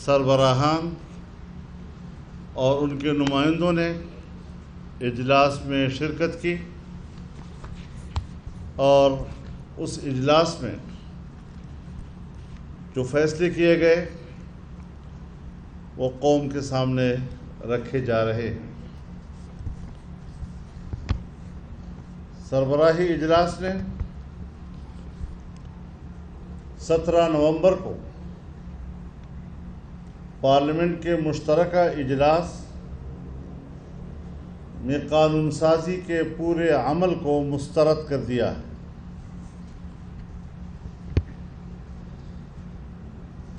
سربراہان اور ان کے نمائندوں نے اجلاس میں شرکت کی اور اس اجلاس میں جو فیصلے کیے گئے وہ قوم کے سامنے رکھے جا رہے ہیں۔ سربراہی اجلاس نے 17 نومبر کو پارلیمنٹ کے مشترکہ اجلاس میں قانون سازی کے پورے عمل کو مسترد کر دیا ہے۔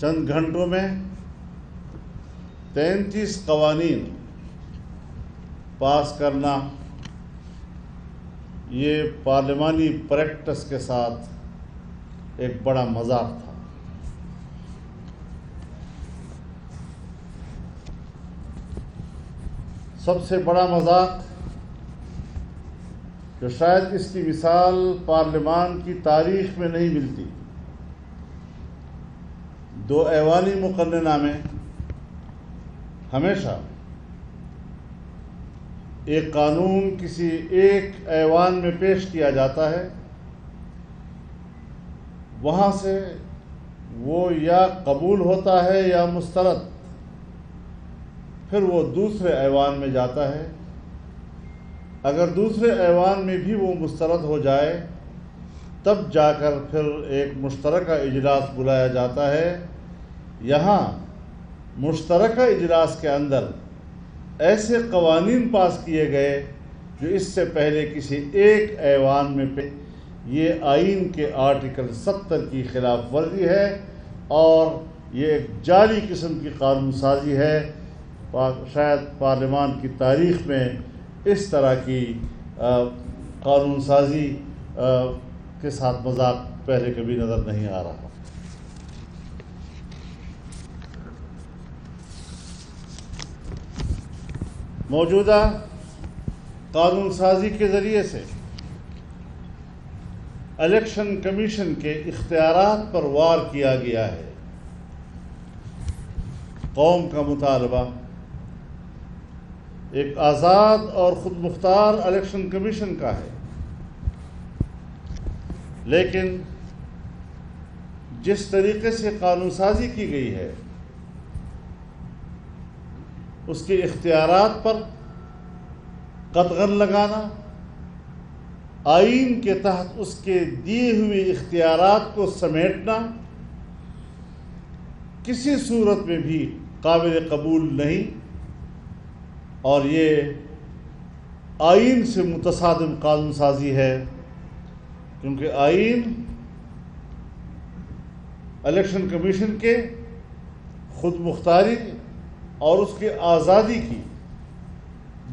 چند گھنٹوں میں 33 قوانین پاس کرنا یہ پارلیمانی پریکٹس کے ساتھ ایک بڑا مذاق تھا۔ سب سے بڑا مذاق جو شاید اس کی مثال پارلیمان کی تاریخ میں نہیں ملتی، 2 ایوانی مقننہ میں ہمیشہ ایک قانون کسی ایک ایوان میں پیش کیا جاتا ہے، وہاں سے وہ یا قبول ہوتا ہے یا مسترد، پھر وہ دوسرے ایوان میں جاتا ہے۔ اگر دوسرے ایوان میں بھی وہ مسترد ہو جائے تب جا کر پھر ایک مشترکہ اجلاس بلایا جاتا ہے۔ یہاں مشترکہ اجلاس کے اندر ایسے قوانین پاس کیے گئے جو اس سے پہلے کسی ایک ایوان میں یہ آئین کے آرٹیکل 70 کی خلاف ورزی ہے اور یہ ایک جعلی قسم کی قانون سازی ہے۔ شاید پارلیمان کی تاریخ میں اس طرح کی قانون سازی کے ساتھ مذاق پہلے کبھی نظر نہیں آ رہا۔ موجودہ قانون سازی کے ذریعے سے الیکشن کمیشن کے اختیارات پر وار کیا گیا ہے۔ قوم کا مطالبہ ایک آزاد اور خود مختار الیکشن کمیشن کا ہے، لیکن جس طریقے سے قانون سازی کی گئی ہے اس کے اختیارات پر قدغن لگانا، آئین کے تحت اس کے دیے ہوئے اختیارات کو سمیٹنا کسی صورت میں بھی قابل قبول نہیں، اور یہ آئین سے متصادم قانون سازی ہے، کیونکہ آئین الیکشن کمیشن کے خود مختاری اور اس کی آزادی کی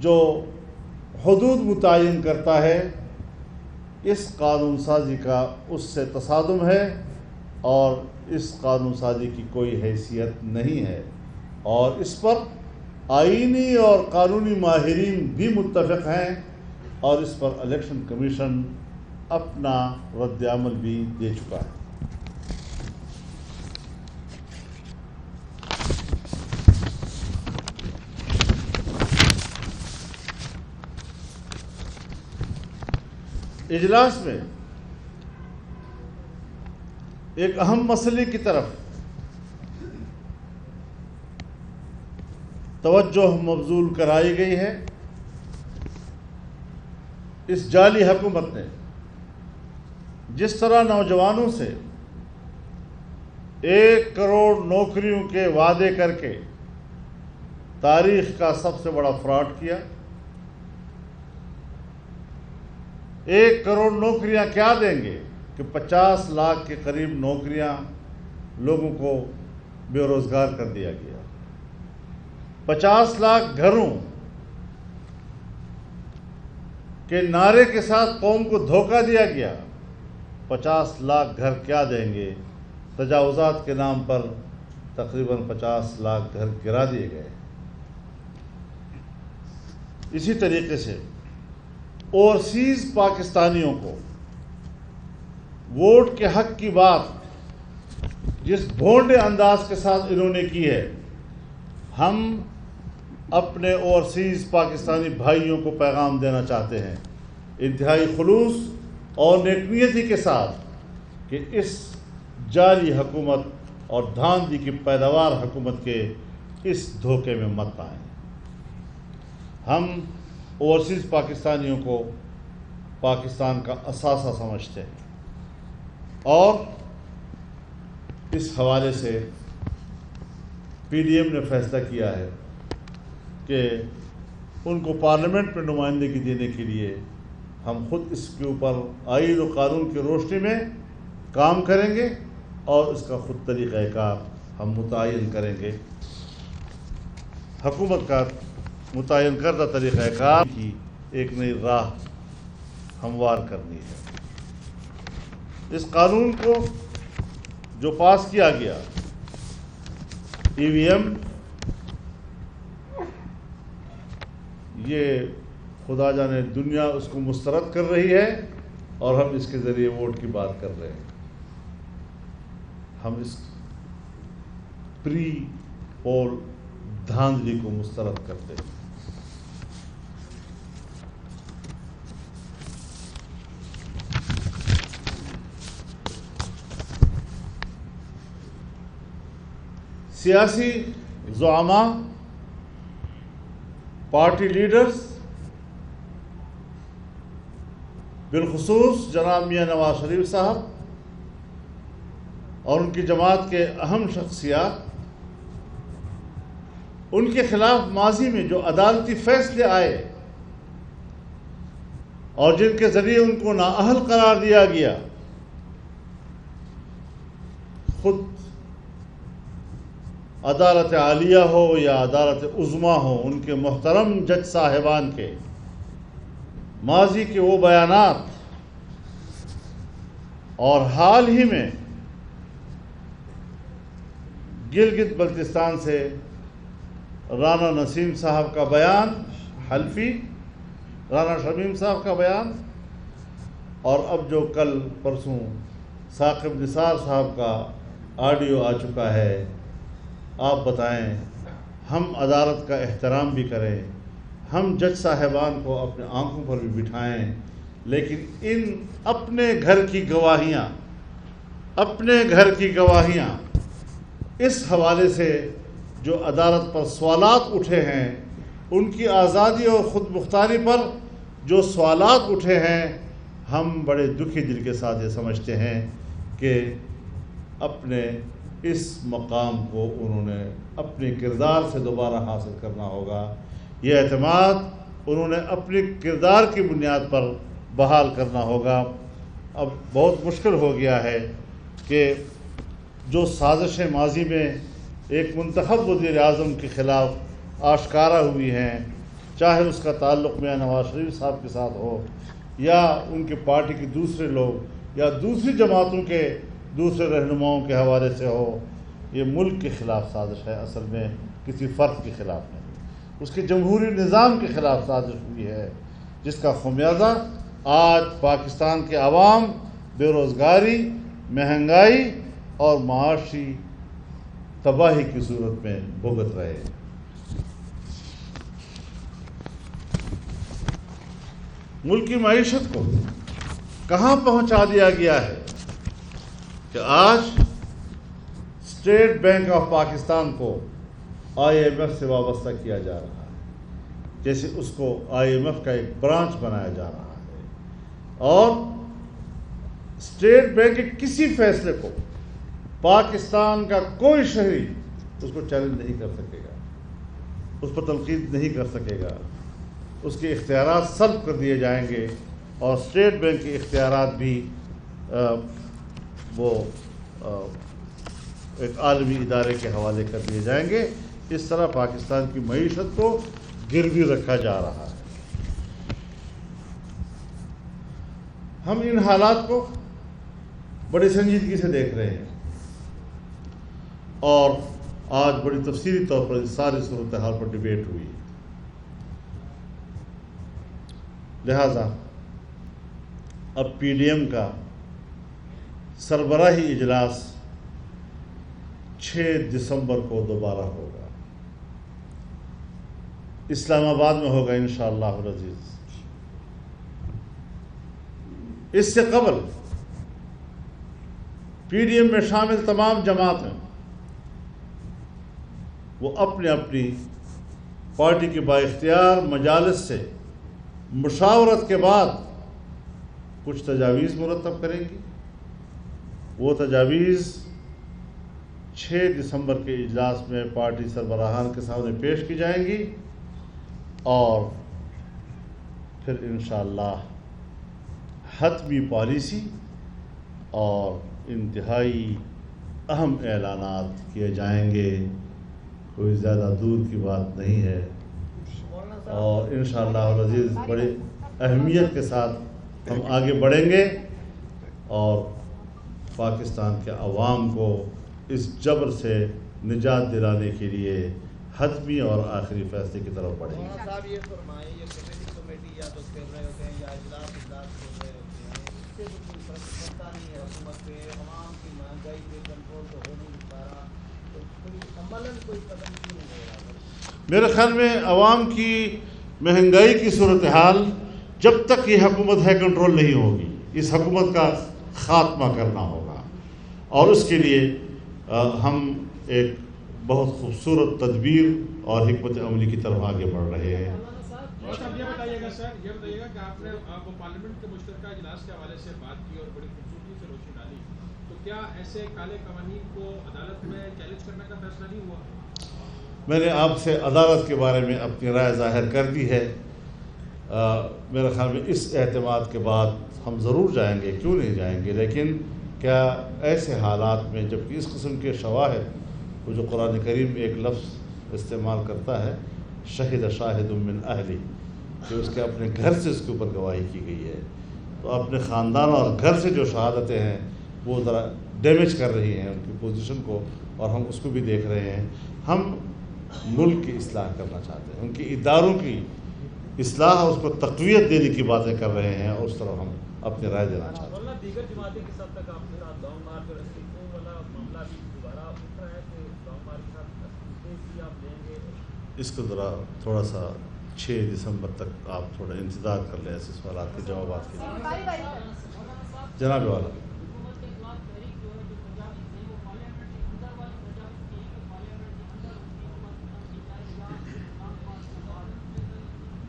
جو حدود متعین کرتا ہے، اس قانون سازی کا اس سے تصادم ہے اور اس قانون سازی کی کوئی حیثیت نہیں ہے، اور اس پر آئینی اور قانونی ماہرین بھی متفق ہیں، اور اس پر الیکشن کمیشن اپنا رد عمل بھی دے چکا ہے۔ اجلاس میں ایک اہم مسئلے کی طرف توجہ مبذول کرائی گئی ہے۔ اس جعلی حکومت نے جس طرح نوجوانوں سے 1 کروڑ نوکریوں کے وعدے کر کے تاریخ کا سب سے بڑا فراڈ کیا، 1 کروڑ نوکریاں کیا دیں گے کہ 50 لاکھ کے قریب نوکریاں لوگوں کو بے روزگار کر دیا گیا، 50 لاکھ گھروں کے نعرے کے ساتھ قوم کو دھوکہ دیا گیا۔ 50 لاکھ گھر کیا دیں گے؟ تجاوزات کے نام پر تقریباً 50 لاکھ گھر گرا دیے گئے۔ اسی طریقے سے اوورسیز پاکستانیوں کو ووٹ کے حق کی بات جس بھونڈے انداز کے ساتھ انہوں نے کی ہے، ہم اپنے اوورسیز پاکستانی بھائیوں کو پیغام دینا چاہتے ہیں انتہائی خلوص اور نیکنیتی کے ساتھ کہ اس جعلی حکومت اور دھاندلی کی پیداوار حکومت کے اس دھوکے میں مت آئیں۔ ہم اوورسیز پاکستانیوں کو پاکستان کا اثاثہ سمجھتے ہیں، اور اس حوالے سے پی ڈی ایم نے فیصلہ کیا ہے کہ ان کو پارلیمنٹ میں نمائندگی دینے کے لیے ہم خود اس کے اوپر آئین و قانون کی روشنی میں کام کریں گے اور اس کا خود طریقہ کار ہم متعین کریں گے۔ حکومت کا متعین کردہ طریقہ کار کی ایک نئی راہ ہموار کرنی ہے۔ اس قانون کو جو پاس کیا گیا، ای وی ایم، یہ خدا جانے دنیا اس کو مسترد کر رہی ہے اور ہم اس کے ذریعے ووٹ کی بات کر رہے ہیں۔ ہم اس پری پول دھاندلی کو مسترد کرتے ہیں۔ سیاسی زعماء، پارٹی لیڈرز، بالخصوص جناب میاں نواز شریف صاحب اور ان کی جماعت کے اہم شخصیات، ان کے خلاف ماضی میں جو عدالتی فیصلے آئے اور جن کے ذریعے ان کو نااہل قرار دیا گیا، خود عدالت عالیہ ہو یا عدالت عظمیٰ ہو، ان کے محترم جج صاحبان کے ماضی کے وہ بیانات اور حال ہی میں گلگت بلتستان سے رانا نسیم صاحب کا بیان حلفی، رانا شمیم صاحب کا بیان، اور اب جو کل پرسوں ثاقب نثار صاحب کا آڈیو آ چکا ہے، آپ بتائیں، ہم عدالت کا احترام بھی کریں، ہم جج صاحبان کو اپنے آنکھوں پر بھی بٹھائیں، لیکن ان اپنے گھر کی گواہیاں اس حوالے سے جو عدالت پر سوالات اٹھے ہیں، ان کی آزادی اور خود مختاری پر جو سوالات اٹھے ہیں، ہم بڑے دکھی دل کے ساتھ یہ سمجھتے ہیں کہ اپنے اس مقام کو انہوں نے اپنے کردار سے دوبارہ حاصل کرنا ہوگا۔ یہ اعتماد انہوں نے اپنے کردار کی بنیاد پر بحال کرنا ہوگا۔ اب بہت مشکل ہو گیا ہے کہ جو سازشیں ماضی میں ایک منتخب وزیر اعظم کے خلاف آشکارا ہوئی ہیں، چاہے اس کا تعلق میاں نواز شریف صاحب کے ساتھ ہو یا ان کے پارٹی کے دوسرے لوگ یا دوسری جماعتوں کے دوسرے رہنماؤں کے حوالے سے ہو، یہ ملک کے خلاف سازش ہے، اصل میں کسی فرد کے خلاف نہیں، اس کے جمہوری نظام کے خلاف سازش ہوئی ہے، جس کا خمیازہ آج پاکستان کے عوام بے روزگاری، مہنگائی اور معاشی تباہی کی صورت میں بھگت رہے ہیں۔ ملک کی معیشت کو کہاں پہنچا دیا گیا ہے کہ آج اسٹیٹ بینک آف پاکستان کو آئی ایم ایف سے وابستہ کیا جا رہا ہے، جیسے اس کو آئی ایم ایف کا ایک برانچ بنایا جا رہا ہے، اور اسٹیٹ بینک کے کسی فیصلے کو پاکستان کا کوئی شہری اس کو چیلنج نہیں کر سکے گا، اس پر تنقید نہیں کر سکے گا، اس کے اختیارات سلب کر دیے جائیں گے، اور اسٹیٹ بینک کے اختیارات بھی وہ ایک عالمی ادارے کے حوالے کر دیے جائیں گے۔ اس طرح پاکستان کی معیشت کو گروی رکھا جا رہا ہے۔ ہم ان حالات کو بڑی سنجیدگی سے دیکھ رہے ہیں، اور آج بڑی تفصیلی طور پر اس ساری صورتحال پر ڈیبیٹ ہوئی ہے۔ لہذا اب پی ڈی ایم کا سربراہی اجلاس 6 دسمبر کو دوبارہ ہوگا، اسلام آباد میں ہوگا انشاءاللہ العزیز۔ اس سے قبل پی ڈی ایم میں شامل تمام جماعتیں وہ اپنی اپنی پارٹی کے بااختیار مجالس سے مشاورت کے بعد کچھ تجاویز مرتب کریں گی۔ وہ تجاویز 6 دسمبر کے اجلاس میں پارٹی سربراہان کے سامنے پیش کی جائیں گی، اور پھر انشاءاللہ حتمی پالیسی اور انتہائی اہم اعلانات کیے جائیں گے۔ کوئی زیادہ دور کی بات نہیں ہے، اور انشاءاللہ العزیز بڑی اہمیت کے ساتھ ہم آگے بڑھیں گے، اور پاکستان کے عوام کو اس جبر سے نجات دلانے کے لیے حتمی اور آخری فیصلے کی طرف بڑھیں گے۔ صاحب یہ فرمائیں، یہ کمیٹی یا تو پھر رہے ہوتے ہیں یا اجلاس ہو رہے ہوتے ہیں، اس سے تو کوئی فرق پڑتا نہیں ہے حکومت پہ، عوام کی مہنگائی پہ کنٹرول تو ہو نہیں پا رہا، تو کوئی عملاً کوئی قدم کیوں نہیں ہو رہا؟ میرے خیال میں عوام کی مہنگائی کی صورتحال جب تک یہ حکومت ہے کنٹرول نہیں ہوگی۔ اس حکومت کا خاتمہ کرنا ہوگا، اور اس کے لیے ہم ایک بہت خوبصورت تدبیر اور حکمت عملی کی طرف آگے بڑھ رہے ہیں۔ یہ بتائیے گا سر، یہ بتائیے گا کہ آپ نے پارلیمنٹ کے مشترکہ اجلاس کے حوالے سے بات کی اور بڑی خوبصورتی سے روشنی ڈالی، تو کیا ایسے کالے قوانین کو عدالت میں چیلنج کرنے کا فیصلہ نہیں ہوا؟ میں نے آپ سے عدالت کے بارے میں اپنی رائے ظاہر کر دی ہے۔ میرے خیال میں اس اعتماد کے بعد ہم ضرور جائیں گے، کیوں نہیں جائیں گے، لیکن کیا ایسے حالات میں جبکہ اس قسم کے شواہد، وہ جو قرآن کریم ایک لفظ استعمال کرتا ہے شہد شاہد من اہلی، کہ اس کے اپنے گھر سے اس کے اوپر گواہی کی گئی ہے، تو اپنے خاندان اور گھر سے جو شہادتیں ہیں وہ ذرا ڈیمیج کر رہی ہیں ان کی پوزیشن کو، اور ہم اس کو بھی دیکھ رہے ہیں۔ ہم ملک کی اصلاح کرنا چاہتے ہیں، ان کی اداروں کی اصلاح اور اس کو تقویت دینے کی باتیں کر رہے ہیں، اور اس طرف ہم اپنی رائے دینا چاہتے ہیں۔ دیگر جماعتیں کس حد تک آپ کے ساتھ لانگ مارچ اور استعفوں والا معاملہ بھی دوبارہ اٹھ رہا ہے کہ لانگ مارچ کے ساتھ استعفے بھی آپ لیں گے؟ اس کو ذرا تھوڑا سا 6 دسمبر تک آپ تھوڑا انتظار کر لیں ایسے سوالات کے جوابات کے لیے۔ جناب والا،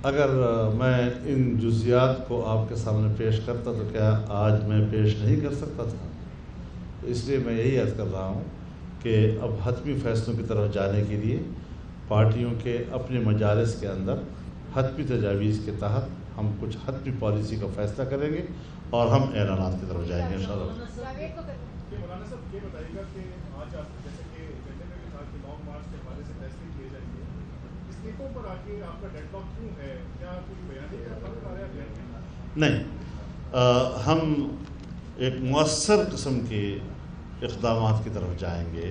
اگر میں ان جزیات کو آپ کے سامنے پیش کرتا تو کیا آج میں پیش نہیں کر سکتا تھا؟ اس لیے میں یہی عرض کر رہا ہوں کہ اب حتمی فیصلوں کی طرف جانے کے لیے پارٹیوں کے اپنے مجالس کے اندر حتمی تجاویز کے تحت ہم کچھ حتمی پالیسی کا فیصلہ کریں گے، اور ہم اعلانات کی طرف جائیں گے انشاءاللہ۔ مولانا صاحب یہ بتائیے گا کہ آج آپ جیسے کہ ایجنڈے میں بھی تھا کہ لانگ مارچ کے حوالے سے فیصلے کیے جائیں گے، استعفوں پر آ کے آپ کا ڈیڈ لاک کیوں ہے؟ کیا کوئی بیانی کا فرق آ رہا ہے؟ نہیں، ہم ایک مؤثر قسم کے اقدامات کی طرف جائیں گے،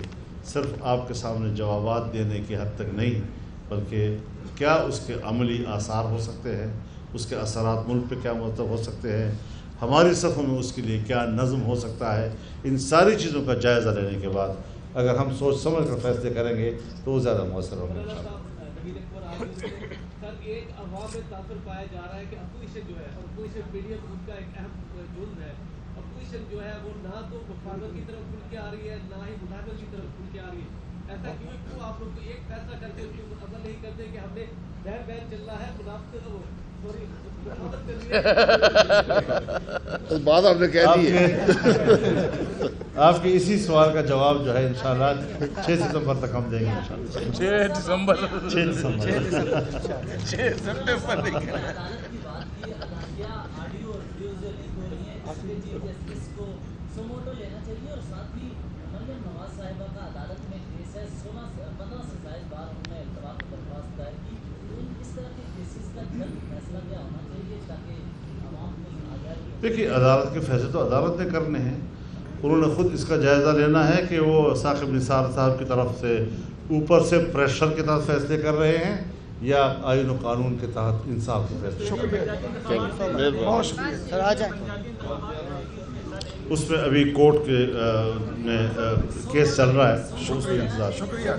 صرف آپ کے سامنے جوابات دینے کی حد تک نہیں، بلکہ کیا اس کے عملی آثار ہو سکتے ہیں، اس کے اثرات ملک پہ کیا مرتب ہو سکتے ہیں، ہماری صفوں میں اس کے لیے کیا نظم ہو سکتا ہے، ان ساری چیزوں کا جائزہ لینے کے بعد اگر ہم سوچ سمجھ کر فیصلے کریں گے تو وہ زیادہ مؤثر ہوں گے انشاءاللہ۔ سر ایک عوام میں تاثر پایا جا رہا ہے کہ اپوزیشن جو ہے، اور اپوزیشن میڈیا ان کا ایک اہم جزو ہے، اپوزیشن جو ہے وہ نہ تو وفاقت کی طرف کھل کے آ رہی ہے، نہ ہی مداخلت کی طرف کھل کے آ رہی ہے۔ ایسا کیوں آپ لوگ ایک فیصلہ کر کے عمل نہیں کرتے کہ ہم نے بین چل رہا ہے بات آپ نے کہہ دی ہے۔ آپ کے اسی سوال کا جواب جو ہے انشاءاللہ 6 ستمبر تک ہم دیں گے انشاءاللہ۔ 6 دسمبر 6 دسمبر 6 سپٹمبر دیکھیے، عدالت کے فیصلے تو عدالت نے کرنے ہیں، انہوں نے خود اس کا جائزہ لینا ہے کہ وہ ثاقب نثار صاحب کی طرف سے اوپر سے پریشر کے تحت فیصلے کر رہے ہیں یا آئین و قانون کے تحت انصاف کے فیصلے۔ بہت شکریہ سر، آ جائیں۔ اس میں ابھی کورٹ کے کیس چل رہا ہے، اس کا انتظار ہے۔ شکریہ